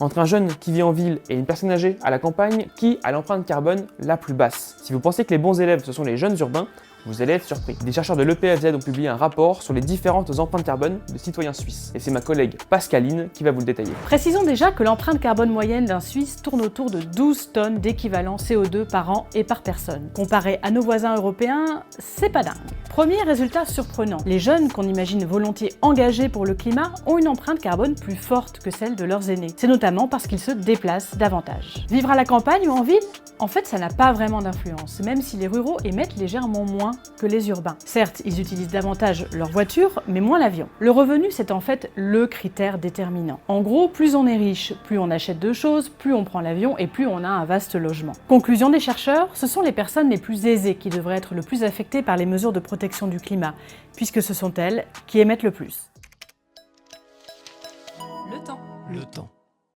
Entre un jeune qui vit en ville et une personne âgée à la campagne, qui a l'empreinte carbone la plus basse? Si vous pensez que les bons élèves ce sont les jeunes urbains, vous allez être surpris. Des chercheurs de l'EPFZ ont publié un rapport sur les différentes empreintes carbone de citoyens suisses. Et c'est ma collègue Pascaline qui va vous le détailler. Précisons déjà que l'empreinte carbone moyenne d'un Suisse tourne autour de 12 tonnes d'équivalent CO2 par an et par personne. Comparé à nos voisins européens, c'est pas dingue. Premier résultat surprenant, les jeunes qu'on imagine volontiers engagés pour le climat ont une empreinte carbone plus forte que celle de leurs aînés. C'est notamment parce qu'ils se déplacent davantage. Vivre à la campagne ou en ville? En fait, ça n'a pas vraiment d'influence, même si les ruraux émettent légèrement moins que les urbains. Certes, ils utilisent davantage leur voiture, mais moins l'avion. Le revenu, c'est en fait le critère déterminant. En gros, plus on est riche, plus on achète de choses, plus on prend l'avion et plus on a un vaste logement. Conclusion des chercheurs, ce sont les personnes les plus aisées qui devraient être le plus affectées par les mesures de protection du climat, puisque ce sont elles qui émettent le plus. Le temps.